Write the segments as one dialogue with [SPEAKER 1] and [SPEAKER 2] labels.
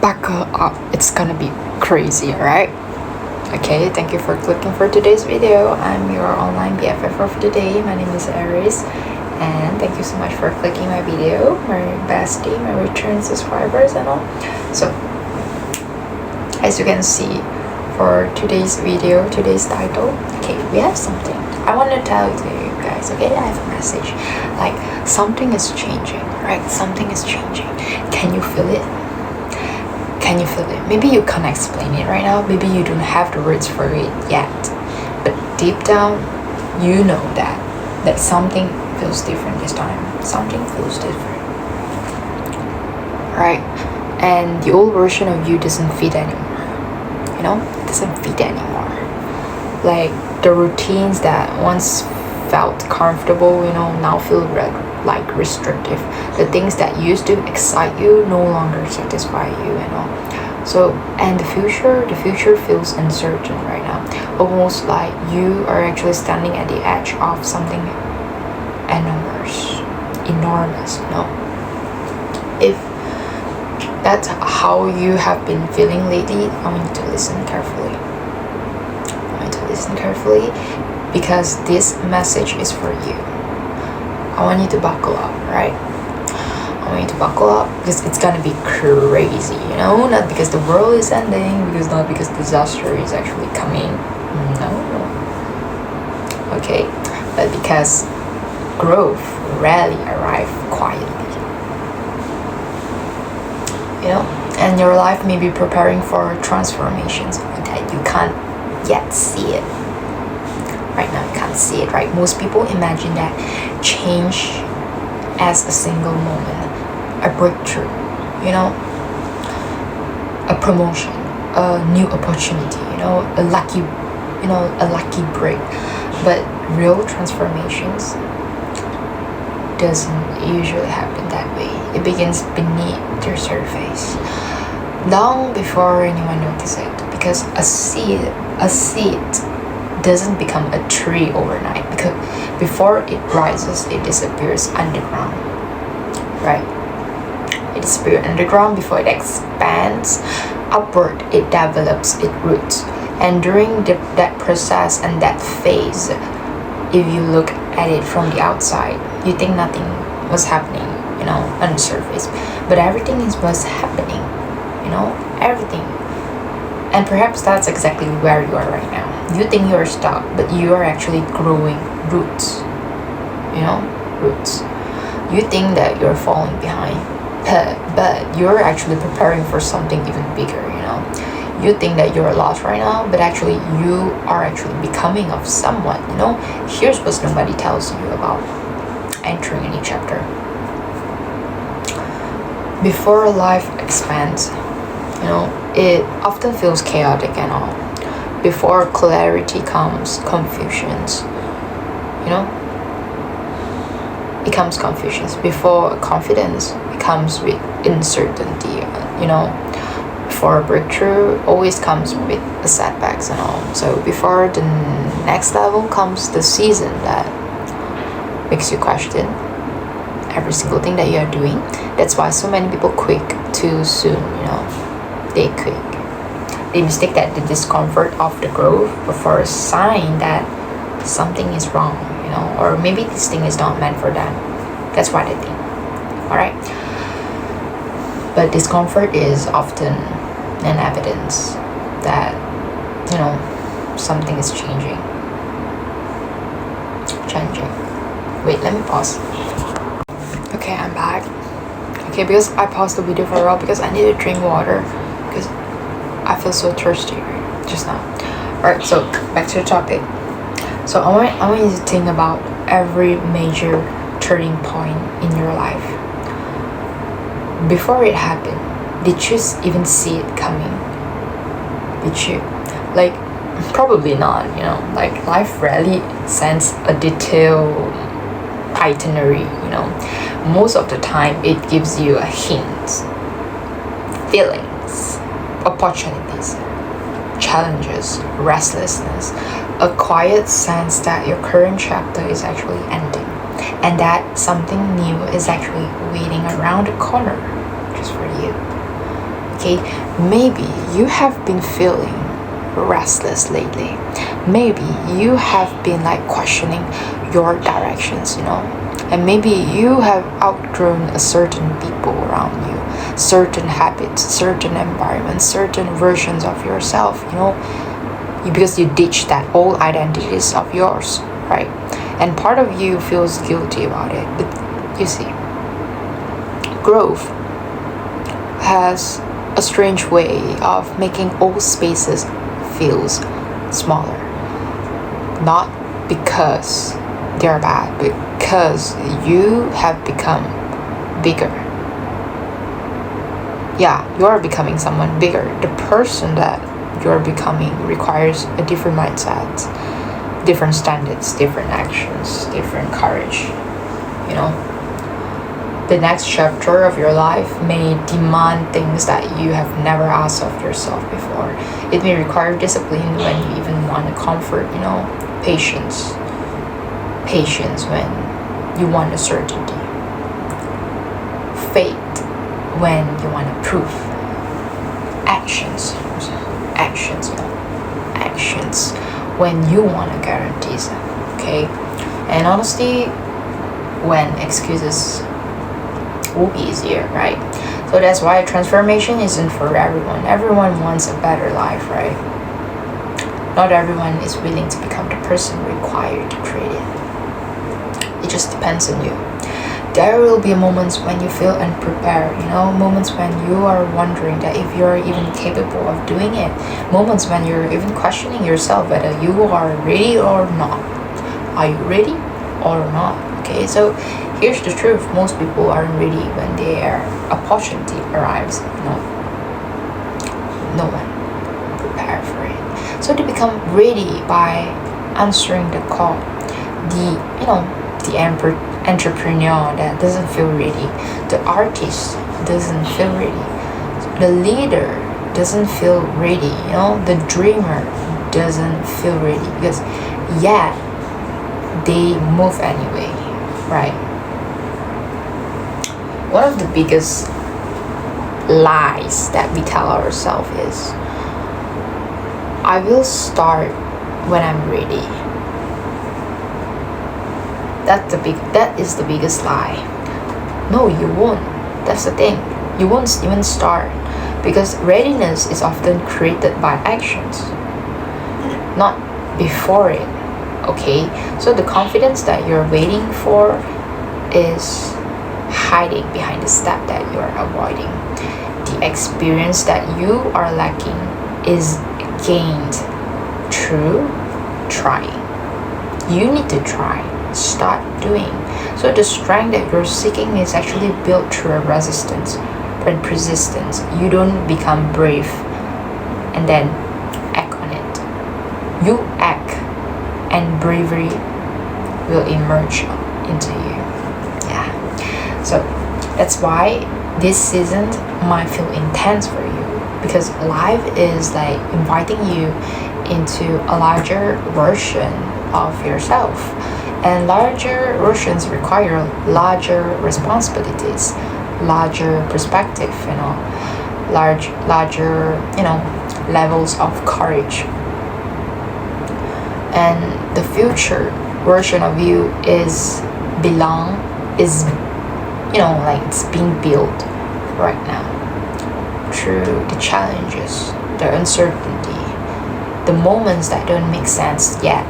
[SPEAKER 1] buckle up, it's gonna be crazy, alright? Okay, thank you for clicking for today's video. I'm your online BFF of the day. My name is Aries, and thank you so much for clicking my video, my bestie, my return subscribers and all. So, as you can see, for today's video, today's title, okay, we have something I want to tell you guys. Okay, I have a message, like something is changing, right? Something is changing. Can you feel it? Can you feel it? Maybe you can't explain it right now. Maybe you don't have the words for it yet, but deep down you know that something feels different this time. Something feels different, right? And the old version of you doesn't fit anymore. You know, it doesn't fit anymore. Like the routines that once felt comfortable, you know, now feel like restrictive. The things that used to excite you no longer satisfy you, you know. So, and the future feels uncertain right now. Almost like you are actually standing at the edge of something enormous, you know. If that's how you have been feeling lately, I want you to listen carefully. Because this message is for you. I want you to buckle up, right? I want you to buckle up because it's gonna be crazy, you know? Not because the world is ending, not because disaster is actually coming. No. Okay? But because growth rarely arrives quietly. You know? And your life may be preparing for transformations that you can't yet see it. Right now you can't see it, right? Most people imagine that change as a single moment, a breakthrough, you know, a promotion, a new opportunity, you know, a lucky break. But real transformations doesn't usually happen that way. It begins beneath your surface, long before anyone notices it. Because a seed doesn't become a tree overnight, because before it rises, it disappears underground, right? It disappears underground before it expands upward. It develops its roots, and during that process and that phase, if you look at it from the outside, you think nothing was happening, you know, on the surface, but everything was happening, you know, everything. And perhaps that's exactly where you are right now. You think you're stuck, but you are actually growing roots. You know, roots. You think that you're falling behind, but you're actually preparing for something even bigger, you know. You think that you're lost right now, but actually you are actually becoming of someone, you know. Here's what nobody tells you about entering a new chapter. Before life expands, you know, it often feels chaotic and all. Before clarity comes confusions, you know. It comes confusions. Before confidence, it comes with uncertainty, you know. Before a breakthrough, always comes with setbacks and all. So before the next level comes the season that makes you question every single thing that you are doing. That's why so many people quit too soon, you know. They quit. They mistake that the discomfort of the growth for a sign that something is wrong, you know, or maybe this thing is not meant for them. That's what I think. Alright? But discomfort is often an evidence that, you know, something is changing. Wait, let me pause. Okay, I'm back. Okay, because I paused the video for a while because I need to drink water because I feel so thirsty just now. Alright, so back to the topic. So I want you to think about every major turning point in your life. Before it happened, did you even see it coming? Did you? Like, probably not, you know. Like, life rarely sends a detailed itinerary, you know. Most of the time, it gives you a hint, feelings, opportunities, challenges, restlessness, a quiet sense that your current chapter is actually ending, and that something new is actually waiting around the corner just for you. Okay, maybe you have been feeling restless lately. Maybe you have been like questioning your directions, and maybe you have outgrown a certain people around you, certain habits, certain environments, certain versions of yourself, because you ditched that old identities of yours, right? And part of you feels guilty about it. But you see, growth has a strange way of making old spaces feels smaller. Not because they're bad, but because you have become bigger. Yeah, you're becoming someone bigger. The person that you're becoming requires a different mindset, different standards, different actions, different courage. The next chapter of your life may demand things that you have never asked of yourself before. It may require discipline when you even want a comfort, patience. Patience when you want a certainty. Faith when you want a proof. Actions when you want a guarantees. Okay? And honestly, when excuses will be easier, right? So that's why transformation isn't for everyone. Everyone wants a better life, right? Not everyone is willing to become the person required to create it. It just depends on you. There will be moments when you feel unprepared, moments when you are wondering that if you're even capable of doing it, moments when you're even questioning yourself whether you are ready or not. Are you ready or not? Okay, so here's the truth. Most people aren't ready when their opportunity arrives. No one prepared for it. So they become ready by answering the call. The entrepreneur that doesn't feel ready. The artist doesn't feel ready. The leader doesn't feel ready. The dreamer doesn't feel ready because yet they move anyway, right? One of the biggest lies that we tell ourselves is, I will start when I'm ready. That is the biggest lie. No, you won't. That's the thing. You won't even start because readiness is often created by actions, not before it. Okay, so the confidence that you're waiting for is hiding behind the step that you're avoiding. The experience that you are lacking is gained through trying. You need to try. Start doing. So the strength that you're seeking is actually built through a resistance and persistence. You don't become brave and then act on it. You act and bravery will emerge into you. Yeah. So that's why this season might feel intense for you, because life is like inviting you into a larger version of yourself, and larger versions require larger responsibilities, larger perspective, larger levels of courage. And the future version of you is it's being built right now through the challenges, the uncertainty, the moments that don't make sense yet.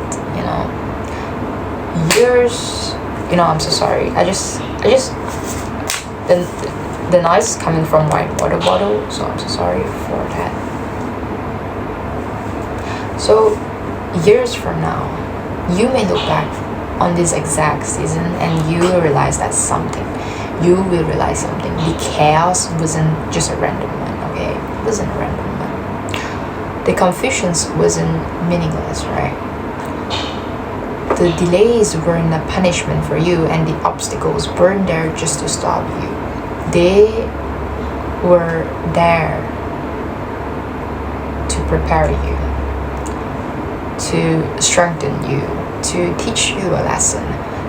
[SPEAKER 1] Years. I'm so sorry. The noise is coming from my water bottle, so I'm so sorry for that. So years from now, you may look back on this exact season and you will realize that you will realize something. The chaos wasn't just a random one, okay? It wasn't a random one. The confusions wasn't meaningless, right? The delays weren't a punishment for you, and the obstacles weren't there just to stop you. They were there to prepare you, to strengthen you, to teach you a lesson,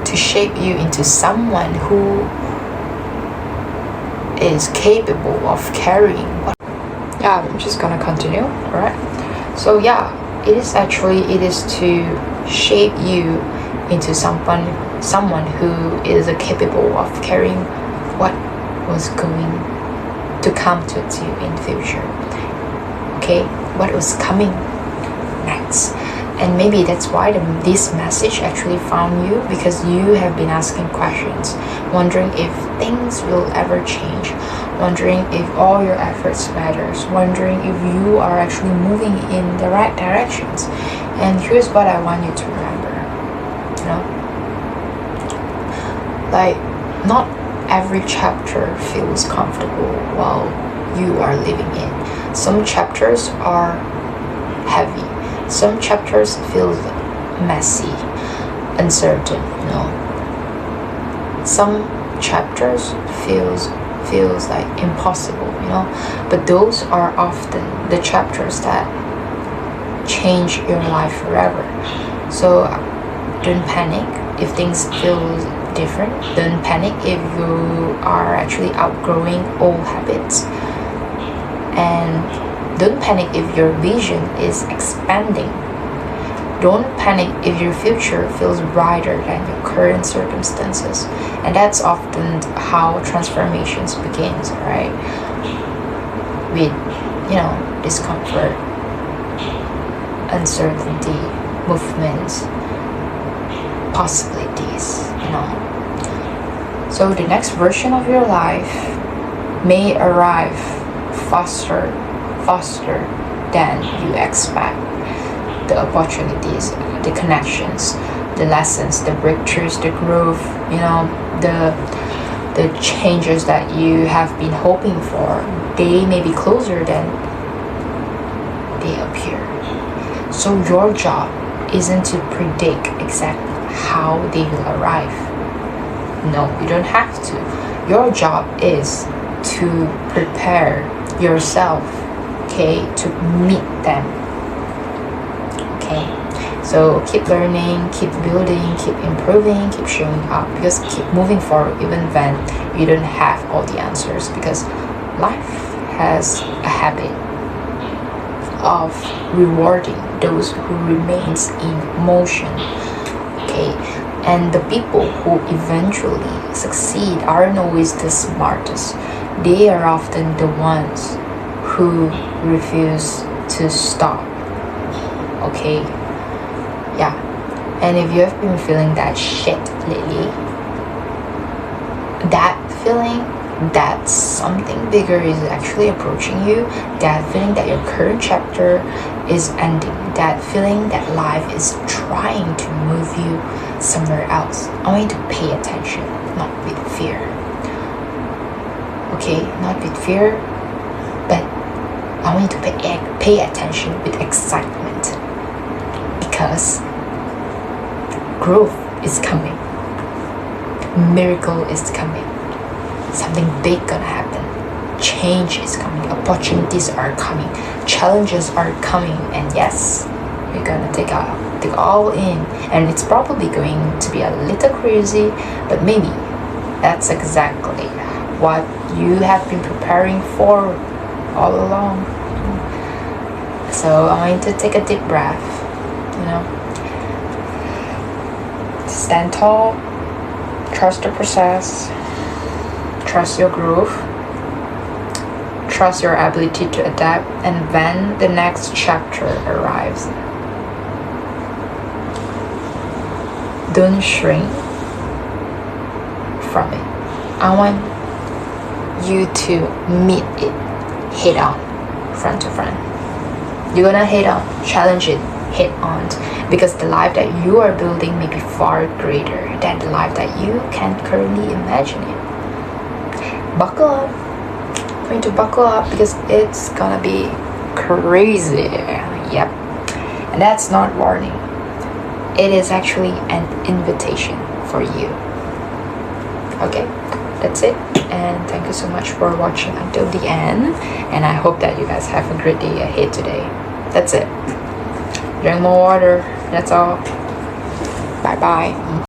[SPEAKER 1] to shape you into someone who is capable of carrying yeah, I'm just gonna continue. All right. So yeah, it is to shape you into someone who is capable of carrying what was going to come to you in the future. Okay, what was coming next. And maybe that's why this message actually found you, because you have been asking questions, wondering if things will ever change, wondering if all your efforts matters, wondering if you are actually moving in the right directions. And here's what I want you to remember, you know, like, not every chapter feels comfortable while you are living in. Some chapters are heavy. Some chapters feel messy, uncertain, you know. Some chapters feels like impossible, you know. But those are often the chapters that change your life forever. So don't panic if things feel different. Don't panic if you are actually outgrowing old habits. And don't panic if your vision is expanding. Don't panic if your future feels brighter than your current circumstances. And that's often how transformations begins, right? With, you know, discomfort, uncertainty, movements, possibilities, you know. So the next version of your life may arrive faster than you expect. The opportunities, the connections, the lessons, the breakthroughs, the growth, you know, the changes that you have been hoping for, they may be closer than they appear. So your job isn't to predict exactly how they will arrive. No, you don't have to. Your job is to prepare yourself, okay, to meet them. Okay, so keep learning, keep building, keep improving, keep showing up, because keep moving forward even when you don't have all the answers, because life has a habit of rewarding those who remains in motion. Okay, and the people who eventually succeed aren't always the smartest. They are often the ones who refuse to stop. Okay, yeah. And if you have been feeling that shit lately, that feeling that something bigger is actually approaching you, that feeling that your current chapter is ending, that feeling that life is trying to move you somewhere else, I want you to pay attention, not with fear. Okay, not with fear, but I want you to pay attention with excitement, because growth is coming, miracle is coming, something big gonna happen, change is coming, opportunities are coming, challenges are coming, and yes, you're gonna take all in, and it's probably going to be a little crazy, but maybe that's exactly what you have been preparing for all along. So I want you to take a deep breath, you know, stand tall, trust the process, trust your growth, trust your ability to adapt, and when the next chapter arrives, don't shrink from it. I want you to meet it head on, front to front. You're gonna head on, challenge it head on, because the life that you are building may be far greater than the life that you can currently imagine it. Buckle up. I'm going to buckle up, because it's gonna be crazy. Yep. And that's not warning. It is actually an invitation for you. Okay, that's it. And thank you so much for watching until the end. And I hope that you guys have a great day ahead today. That's it. Drink more water. That's all. Bye bye.